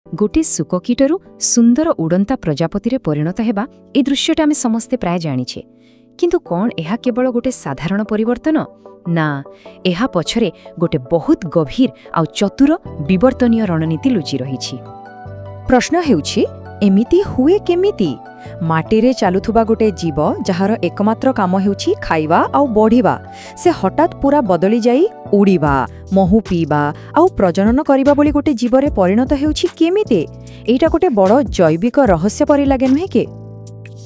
गोटे शुककीटरू सुंदर उड़ंता प्रजापति परिणत हेबा ए दृश्यटा आमे समस्ते प्राय जानिछे। किंतु कौन एहा केवल गोटे साधारण परिवर्तन ना, एहा पछरे गोटे बहुत गभीर आउ चतुर विवर्तनीय रणनीति लुचि रहिछि। प्रश्न हेउछि एमिति हुए केमिति? माटीरे चालुथुबा गोटे जीव जहार एकमात्र काम हेउछि खाइबा आउ बढ़िबा, से हठात पूरा बदली जाई उड़ीबा, महु पीबा आउ प्रजनन करिबा बोली गोटे जीवरे परिणत हेउछि केमिति? एइटा गोटे बड़ जैविक रहस्य परि लागे नुहे के?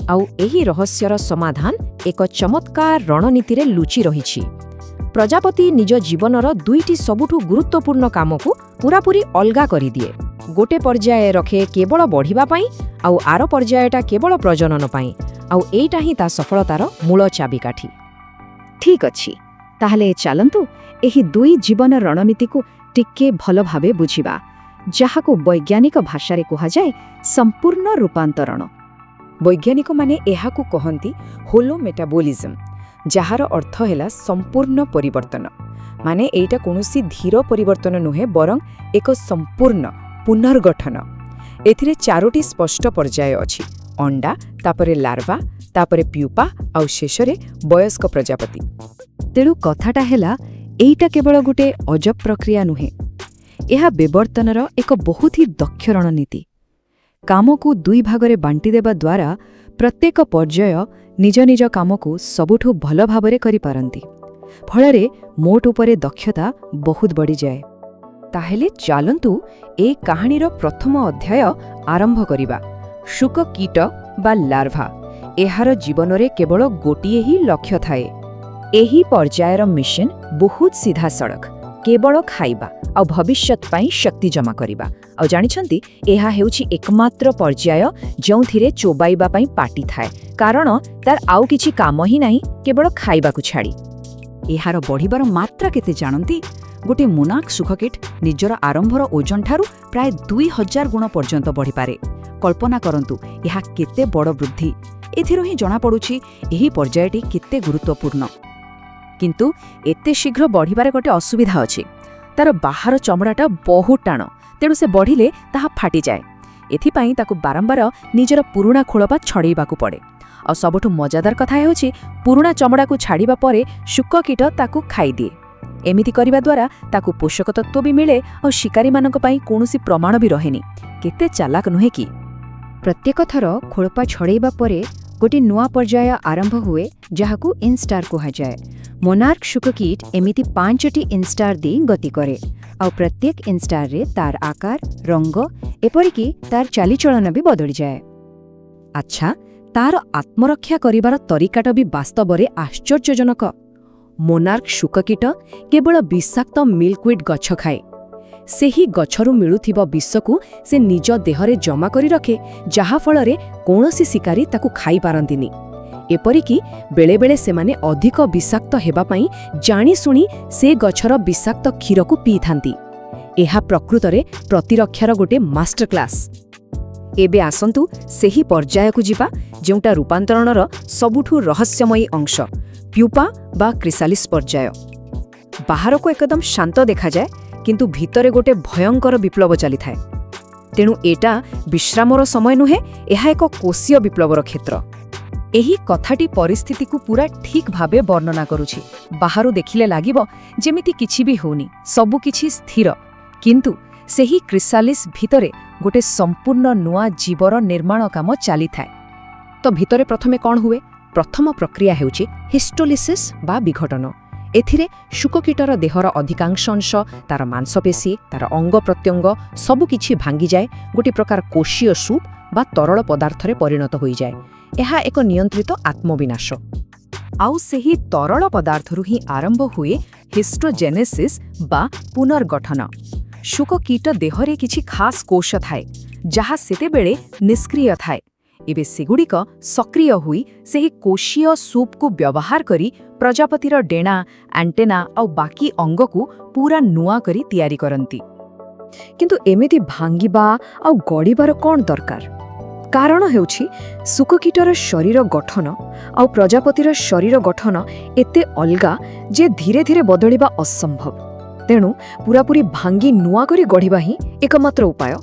आउ एही रहस्यर समाधान एक चमत्कार रणनीति रे लुचि रहिछि। प्रजापति निज जीवनर दुईटी सबुठु गुरुत्वपूर्ण कामकु पूरापूरी अलगा करि दिए। गोटे पर्याय रखे केवल बढ़िबा पाई आउ आर पर्यायटा केवल प्रजनन पाई, आउ एइटा ही ता सफलतार मूल चाबिकाठी। ठीक अछि, ताहले चलंतु एही दुई जीवन रणनीति को टिके भल भाबे बुझिबा, जाहाको वैज्ञानिक भाषा रे कहा जाय संपूर्ण रूपांतरण। वैज्ञानिक माने एहाकु कहंती होलो मेटाबोलिज्म, जहार अर्थ हैला संपूर्ण परिवर्तन। माने एइटा कोनोसी धीर परिवर्तन नुहे, बरं एक संपूर्ण पुनर्गठन। एथिरे चारोटी स्पष्ट पर्याय अछि: अंडा, तापरे लार्वा, तापरे प्यूपा आउ शेषरे वयस्क प्रजापति। तेणु कथाटा हैला एइटा केवल गोटे अजब प्रक्रिया नुहे, एहा विवर्तनर एक बहुत ही दक्ष रणनीति। कामकु दुई भागरे बांटी देबा द्वारा प्रत्येक पर्याय निज निज कामकु सबुठु भल भाबरे करि पारंती, फलरे मोट उपरे दक्षता बहुत बढ़ी जाए। ताहेले चालंतु ए कहानीर प्रथम अध्याय आरंभ करिबा। शुक कीट बा लार्भा, एहार जीवनरे केवल गोटिए ही लक्ष्य थाए। एही पर्यायर मिशन बहुत सीधा सड़क, केवल खाइबा आ भविष्यत पाई शक्ति जमा करिबा। आ जानिछंती एहा हेउछि एकमात्र पर्याय जोंथिरे चोबाइबा पाई पाटी थाए, कारण तार आउ किछि काम ही नाही केवल खाइबाकु छाड़ी। एहार बढ़िबार मात्रा केते जानंती? गोटे मोनार्क सुखकीट निजर आरंभर ओजन ठारू प्राय 2000 गुण पर्यंत बढ़ी पारे। कल्पना करंतु एहा केते बड़ वृद्धि। एथिरो ही जणा पडुछि एही पर्यायटी केते गुरुत्वपूर्ण। किंतु एते शीघ्र बढ़िबारे गोटे असुविधा अछि। तार बाहर चमड़ाटा बहुत टाण, तेणु से बढ़िले ताहा फाटी जाए। एथिपाई ताकु बारंबार निजर पुरुणा खोळपा छड़ेइबाकु पड़े। आ सबठु मजादार कथा हेउछि पुरुणा चमड़ाकु छाड़िबा परे शुककीट ताकु खाइदिए। एमिति करिबा द्वारा ताकु पोषक तत्व भी मिले और शिकारी मानक पई कोनोसी प्रमाण भी रहेनी। केते चालाक नुहे कि? प्रत्येक थर खोळपा छड़ेइबा परे गोटे नुआ पर्याय आरंभ हुए, जहाकु इनस्टार कहा जाए। मोनार्क शुककीट एमिति 5टी इनस्टार दे गति करे, और प्रत्येक इनस्टार रे तार आकार, रंग एपरिकी तार चालीचलन भी बदली जाए। अच्छा, तार आत्मरक्षा करिबार तरीकाटा भी वास्तवरे आश्चर्यजनक। मोनार्क शुककीट केवल विषाक्त मिल्कवीड गछ खाए। सेही गछरु मिलुथिबा विषकु से निज देहरे जमा करि रखे, जहा फलरे कोनोसी शिकारी ताकु खाई पारंतिनी। एपरिकी बेले बेले सेमाने अधिक विषाक्त हेबा पई जानी सुनी से गछर विषाक्त क्षीरकु पी थांती। एहा प्रकृतरे प्रतिरक्षार गोटे मास्टर क्लास। एबे आसंतु सेही पर्यायकु जिबा जेउटा रूपांतरणर सबुठु रहस्यमयी अंश, प्यूपा बा क्रिसालिस पर्याय। बाहर को एकदम शांत देखा जाए, किंतु भितरे गोटे भयंकर विप्लव चली थाए। तेणु एटा विश्रामर समय नुहे, एहा एक कोशीय विप्लवर क्षेत्र। एही कथाटी परिस्थिति को पूरा ठीक भाबे वर्णना करुछि। बाहरु देखिले लागिबो जेमिति किछि भी होनी, सबु किछि स्थिर, किंतु सेही क्रिसालिस भितरे गोटे संपूर्ण नुआ जीवर निर्माण काम चली थाए। तो भितरे प्रथमे कौन हुए? प्रथम प्रक्रिया हेउछि हिस्टोलिसिस बा विघटन। एथिरे शुककीटर देहर अधिकांश अंश, तार मांसपेशी, तार अंग प्रत्यंग सबु किछि भांगी जाए, गोटे प्रकार कोशीय सूप बा तरल पदार्थरे परिणत होई जाए। एहा एक नियंत्रित आत्मविनाश। आउ सेही तरल पदार्थरु ही आरंभ हुए हिस्टोजेनेसिस बा पुनर्गठन। शुककीट देहरे किछि खास कोश थाए, जहा सेतेबेले निष्क्रिय थाए। एबे सेगुड़िक सक्रिय हुई सेही कोशीय सूप को व्यवहार करी प्रजापतिर डेणा, एंटेना और बाकी अंग को पूरा नुआ करी तैयारी करंती। किंतु एमिति भांगिबा और गड़ीबार कौन दरकार? कारण हेउछि शुककीटर शरीर गठन और प्रजापतिर शरीर गठन एते अलगा जे धीरे धीरे बदलिबा असंभव। तेणु पूरापूरी भांगी नुआ करी गढ़िबा ही एकमात्र उपाय।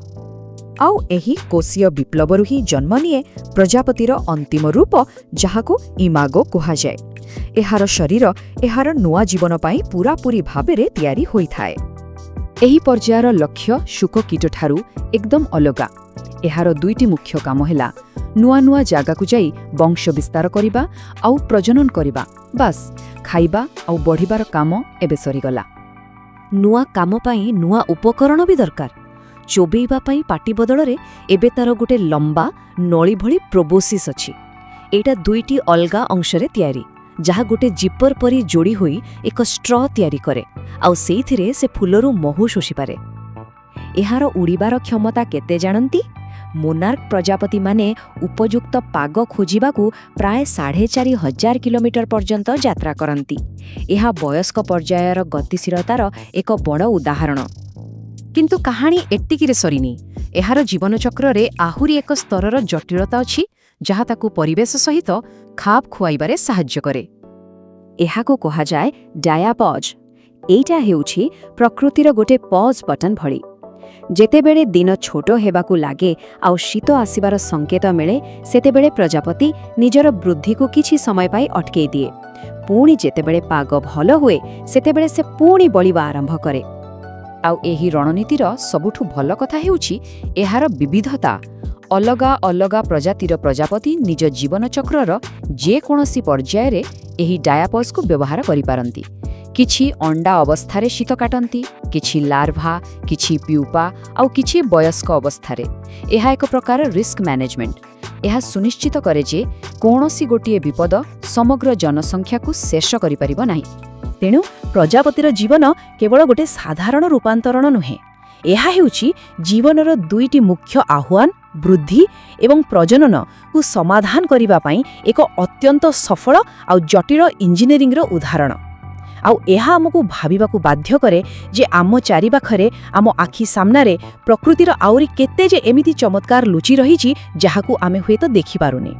ଆଉ ଏହି କୋଷୀୟ ବିପ୍ଳବରୁ ହିଁ ଜନ୍ମ ନିଏ ପ୍ରଜାପତିର ଅନ୍ତିମ ରୂପ, ଯାହାକୁ ଇମାଗୋ କୁହାଯାଏ। ଏହାର ଶରୀର ଏହାର ନୂଆ ଜୀବନ ପାଇଁ ପୂରାପୂରି ଭାବରେ ତିଆରି ହୋଇଥାଏ। ଏହି ପର୍ଯ୍ୟାୟର ଲକ୍ଷ୍ୟ ଶୁକକୀଟଠାରୁ ଏକଦମ ଅଲଗା। ଏହାର ଦୁଇଟି ମୁଖ୍ୟ କାମ ହେଲା ନୂଆ ନୂଆ ଜାଗାକୁ ଯାଇ ବଂଶ ବିସ୍ତାର କରିବା ଆଉ ପ୍ରଜନନ କରିବା। ବାସ୍, ଖାଇବା ଆଉ ବଢ଼ିବାର କାମ ଏବେ ସରିଗଲା। ନୂଆ କାମ ପାଇଁ ନୂଆ ଉପକରଣ ବି ଦରକାର। ଚୋବେଇବା ପାଇଁ ପାଟି ବଦଳରେ ଏବେ ତାର ଗୋଟେ ଲମ୍ବା ନଳି ଭଳି ପ୍ରୋବୋସିସ୍ ଅଛି। ଏଇଟା ଦୁଇଟି ଅଲଗା ଅଂଶରେ ତିଆରି, ଯାହା ଗୋଟେ ଜିପର ପରି ଯୋଡ଼ି ହୋଇ ଏକ ଷ୍ଟ୍ର ତିଆରି କରେ, ଆଉ ସେଇଥିରେ ସେ ଫୁଲରୁ ମହୁ ଶୋଷିପାରେ। ଏହାର ଉଡ଼ିବାର କ୍ଷମତା କେତେ ଜାଣନ୍ତି? ମୋନାର୍କ ପ୍ରଜାପତିମାନେ ଉପଯୁକ୍ତ ପାଗ ଖୋଜିବାକୁ ପ୍ରାୟ 4,500 କିଲୋମିଟର ପର୍ଯ୍ୟନ୍ତ ଯାତ୍ରା କରନ୍ତି। ଏହା ବୟସ୍କ ପର୍ଯ୍ୟାୟର ଗତିଶୀଳତାର ଏକ ବଡ଼ ଉଦାହରଣ। କିନ୍ତୁ କାହାଣୀ ଏତିକିରେ ସରିନି। ଏହାର ଜୀବନଚକ୍ରରେ ଆହୁରି ଏକ ସ୍ତରର ଜଟିଳତା ଅଛି, ଯାହା ତାକୁ ପରିବେଶ ସହିତ ଖାପ ଖୁଆଇବାରେ ସାହାଯ୍ୟ କରେ। ଏହାକୁ କୁହାଯାଏ ଡାୟାପଜ୍। ଏଇଟା ହେଉଛି ପ୍ରକୃତିର ଗୋଟେ ପଜ୍ ବଟନ୍ ଭଳି। ଯେତେବେଳେ ଦିନ ଛୋଟ ହେବାକୁ ଲାଗେ ଆଉ ଶୀତ ଆସିବାର ସଙ୍କେତ ମିଳେ, ସେତେବେଳେ ପ୍ରଜାପତି ନିଜର ବୃଦ୍ଧିକୁ କିଛି ସମୟ ପାଇଁ ଅଟକେଇ ଦିଏ। ପୁଣି ଯେତେବେଳେ ପାଗ ଭଲ ହୁଏ, ସେତେବେଳେ ସେ ପୁଣି ବଳିବା ଆରମ୍ଭ କରେ। ଆଉ ଏହି ରଣନୀତିର ସବୁଠୁ ଭଲ କଥା ହେଉଛି ଏହାର ବିବିଧତା। ଅଲଗା ଅଲଗା ପ୍ରଜାତିର ପ୍ରଜାପତି ନିଜ ଜୀବନଚକ୍ରର ଯେକୌଣସି ପର୍ଯ୍ୟାୟରେ ଏହି ଡାୟାପଜ୍କୁ ବ୍ୟବହାର କରିପାରନ୍ତି। କିଛି ଅଣ୍ଡା ଅବସ୍ଥାରେ ଶୀତ କାଟନ୍ତି, କିଛି ଲାର୍ଭା, କିଛି ପ୍ୟୁପା ଆଉ କିଛି ବୟସ୍କ ଅବସ୍ଥାରେ। ଏହା ଏକ ପ୍ରକାର ରିସ୍କ ମ୍ୟାନେଜମେଣ୍ଟ। ଏହା ସୁନିଶ୍ଚିତ କରେ ଯେ କୌଣସି ଗୋଟିଏ ବିପଦ ସମଗ୍ର ଜନସଂଖ୍ୟାକୁ ଶେଷ କରିପାରିବ ନାହିଁ। ତେଣୁ ପ୍ରଜାପତିର ଜୀବନ କେବଳ ଗୋଟେ ସାଧାରଣ ରୂପାନ୍ତରଣ ନୁହେଁ। ଏହା ହେଉଛି ଜୀବନର ଦୁଇଟି ମୁଖ୍ୟ ଆହ୍ୱାନ, ବୃଦ୍ଧି ଏବଂ ପ୍ରଜନନକୁ ସମାଧାନ କରିବା ପାଇଁ ଏକ ଅତ୍ୟନ୍ତ ସଫଳ ଆଉ ଜଟିଳ ଇଞ୍ଜିନିୟରିଂର ଉଦାହରଣ। ଆଉ ଏହା ଆମକୁ ଭାବିବାକୁ ବାଧ୍ୟ କରେ ଯେ ଆମ ଚାରିପାଖରେ, ଆମ ଆଖି ସାମ୍ନାରେ ପ୍ରକୃତିର ଆହୁରି କେତେ ଯେ ଏମିତି ଚମତ୍କାର ଲୁଚି ରହିଛି, ଯାହାକୁ ଆମେ ହୁଏତ ଦେଖିପାରୁନି।